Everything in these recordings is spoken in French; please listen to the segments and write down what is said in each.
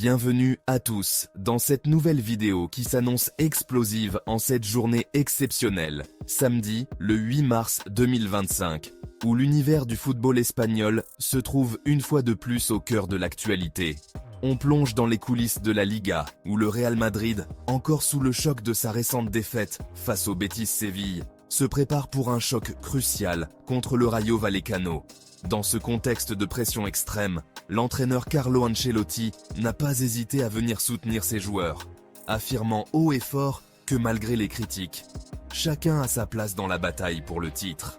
Bienvenue à tous dans cette nouvelle vidéo qui s'annonce explosive en cette journée exceptionnelle, samedi le 8 mars 2025, où l'univers du football espagnol se trouve une fois de plus au cœur de l'actualité. On plonge dans les coulisses de la Liga, où le Real Madrid, encore sous le choc de sa récente défaite face au Betis Séville, se prépare pour un choc crucial contre le Rayo Vallecano. Dans ce contexte de pression extrême, l'entraîneur Carlo Ancelotti n'a pas hésité à venir soutenir ses joueurs, affirmant haut et fort que malgré les critiques, chacun a sa place dans la bataille pour le titre.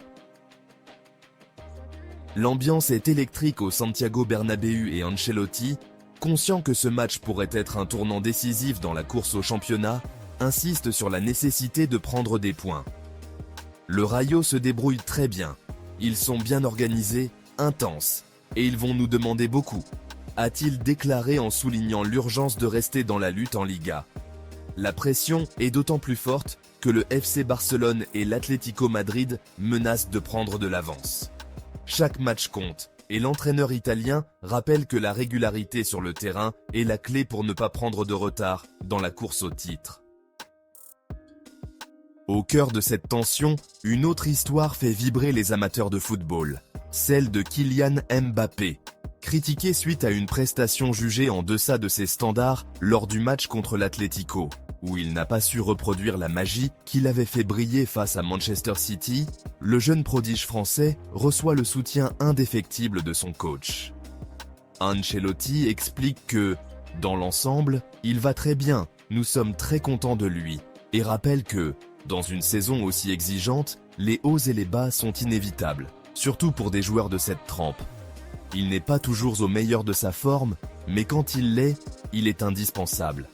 L'ambiance est électrique au Santiago Bernabéu et Ancelotti, conscient que ce match pourrait être un tournant décisif dans la course au championnat, insiste sur la nécessité de prendre des points. Le Rayo se débrouille très bien. Ils sont bien organisés, intenses, et ils vont nous demander beaucoup, a-t-il déclaré en soulignant l'urgence de rester dans la lutte en Liga. La pression est d'autant plus forte que le FC Barcelone et l'Atlético Madrid menacent de prendre de l'avance. Chaque match compte, et l'entraîneur italien rappelle que la régularité sur le terrain est la clé pour ne pas prendre de retard dans la course au titre. Au cœur de cette tension, une autre histoire fait vibrer les amateurs de football, celle de Kylian Mbappé. Critiqué suite à une prestation jugée en deçà de ses standards lors du match contre l'Atlético, où il n'a pas su reproduire la magie qu'il avait fait briller face à Manchester City, le jeune prodige français reçoit le soutien indéfectible de son coach. Ancelotti explique que, dans l'ensemble, il va très bien, nous sommes très contents de lui, et rappelle que, dans une saison aussi exigeante, les hauts et les bas sont inévitables, surtout pour des joueurs de cette trempe. Il n'est pas toujours au meilleur de sa forme, mais quand il l'est, il est indispensable.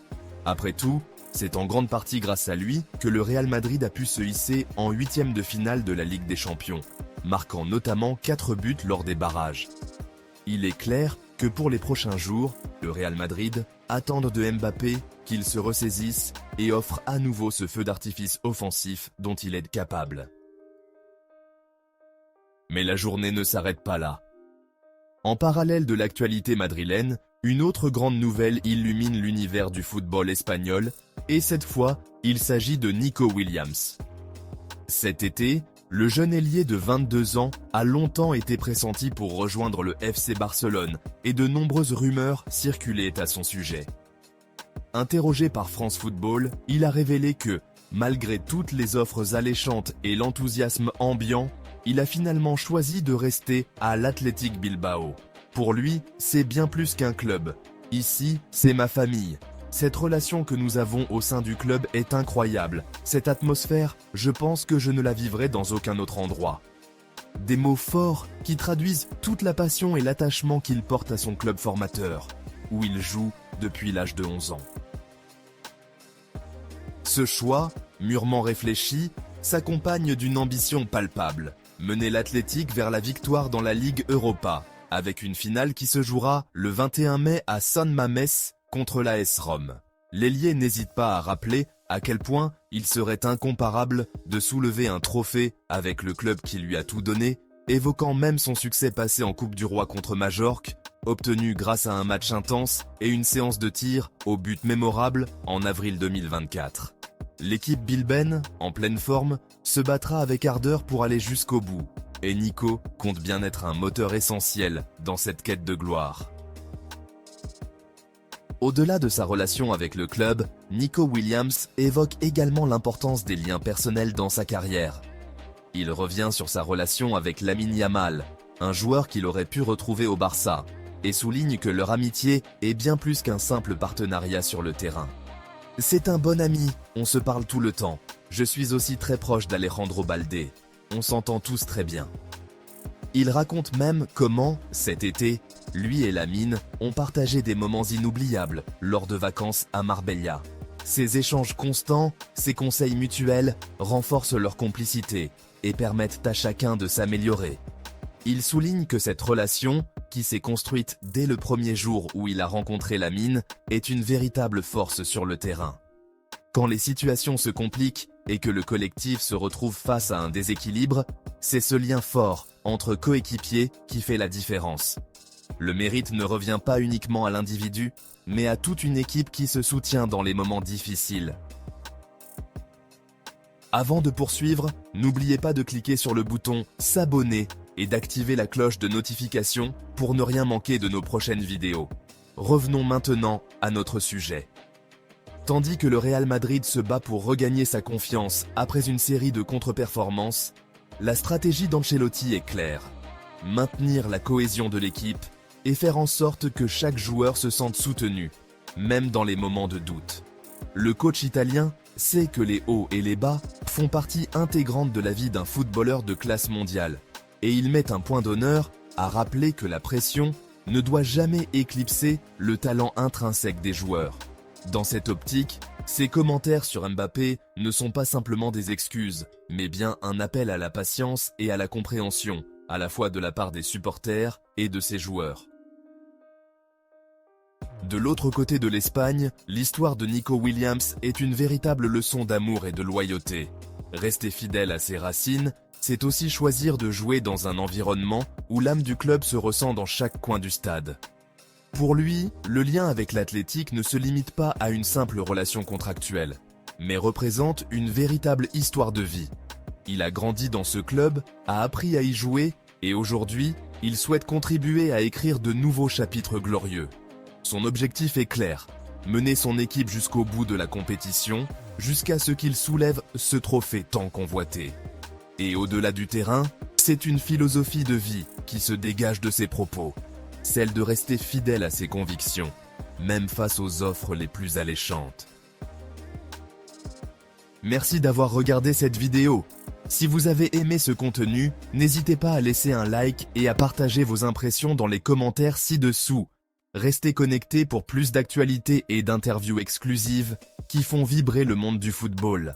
Après tout, c'est en grande partie grâce à lui que le Real Madrid a pu se hisser en huitième de finale de la Ligue des Champions, marquant notamment 4 buts lors des barrages. Il est clair que pour les prochains jours, le Real Madrid attend de Mbappé qu'il se ressaisisse et offre à nouveau ce feu d'artifice offensif dont il est capable. Mais la journée ne s'arrête pas là. En parallèle de l'actualité madrilène, une autre grande nouvelle illumine l'univers du football espagnol, et cette fois, il s'agit de Nico Williams. Cet été, le jeune ailier de 22 ans a longtemps été pressenti pour rejoindre le FC Barcelone, et de nombreuses rumeurs circulaient à son sujet. Interrogé par France Football, il a révélé que, malgré toutes les offres alléchantes et l'enthousiasme ambiant, il a finalement choisi de rester à l'Athletic Bilbao. Pour lui, c'est bien plus qu'un club. Ici, c'est ma famille. Cette relation que nous avons au sein du club est incroyable. Cette atmosphère, je pense que je ne la vivrai dans aucun autre endroit. Des mots forts qui traduisent toute la passion et l'attachement qu'il porte à son club formateur, où il joue depuis l'âge de 11 ans. Ce choix, mûrement réfléchi, s'accompagne d'une ambition palpable, mener l'Athletic vers la victoire dans la Ligue Europa, avec une finale qui se jouera le 21 mai à San Mamés contre l'AS Rome. L'ailier n'hésite pas à rappeler à quel point il serait incomparable de soulever un trophée avec le club qui lui a tout donné, évoquant même son succès passé en Coupe du Roi contre Majorque, obtenu grâce à un match intense et une séance de tir au but mémorable en avril 2024. L'équipe bilbaine, en pleine forme, se battra avec ardeur pour aller jusqu'au bout, et Nico compte bien être un moteur essentiel dans cette quête de gloire. Au-delà de sa relation avec le club, Nico Williams évoque également l'importance des liens personnels dans sa carrière. Il revient sur sa relation avec Lamine Yamal, un joueur qu'il aurait pu retrouver au Barça, et souligne que leur amitié est bien plus qu'un simple partenariat sur le terrain. C'est un bon ami, on se parle tout le temps. Je suis aussi très proche d'Alejandro Baldé. On s'entend tous très bien. Il raconte même comment, cet été, lui et Lamine ont partagé des moments inoubliables lors de vacances à Marbella. Ces échanges constants, ces conseils mutuels renforcent leur complicité et permettent à chacun de s'améliorer. Il souligne que cette relation, qui s'est construite dès le premier jour où il a rencontré Lamine, est une véritable force sur le terrain. Quand les situations se compliquent et que le collectif se retrouve face à un déséquilibre, c'est ce lien fort entre coéquipiers qui fait la différence. Le mérite ne revient pas uniquement à l'individu, mais à toute une équipe qui se soutient dans les moments difficiles. Avant de poursuivre, n'oubliez pas de cliquer sur le bouton « S'abonner » et d'activer la cloche de notification pour ne rien manquer de nos prochaines vidéos. Revenons maintenant à notre sujet. Tandis que le Real Madrid se bat pour regagner sa confiance après une série de contre-performances, la stratégie d'Ancelotti est claire. Maintenir la cohésion de l'équipe et faire en sorte que chaque joueur se sente soutenu, même dans les moments de doute. Le coach italien sait que les hauts et les bas font partie intégrante de la vie d'un footballeur de classe mondiale, et il met un point d'honneur à rappeler que la pression ne doit jamais éclipser le talent intrinsèque des joueurs. Dans cette optique, ses commentaires sur Mbappé ne sont pas simplement des excuses, mais bien un appel à la patience et à la compréhension, à la fois de la part des supporters et de ses joueurs. De l'autre côté de l'Espagne, l'histoire de Nico Williams est une véritable leçon d'amour et de loyauté. Rester fidèle à ses racines, c'est aussi choisir de jouer dans un environnement où l'âme du club se ressent dans chaque coin du stade. Pour lui, le lien avec l'Athletic ne se limite pas à une simple relation contractuelle, mais représente une véritable histoire de vie. Il a grandi dans ce club, a appris à y jouer, et aujourd'hui, il souhaite contribuer à écrire de nouveaux chapitres glorieux. Son objectif est clair, mener son équipe jusqu'au bout de la compétition, jusqu'à ce qu'il soulève ce trophée tant convoité. Et au-delà du terrain, c'est une philosophie de vie qui se dégage de ses propos, celle de rester fidèle à ses convictions, même face aux offres les plus alléchantes. Merci d'avoir regardé cette vidéo. Si vous avez aimé ce contenu, n'hésitez pas à laisser un like et à partager vos impressions dans les commentaires ci-dessous. Restez connectés pour plus d'actualités et d'interviews exclusives qui font vibrer le monde du football.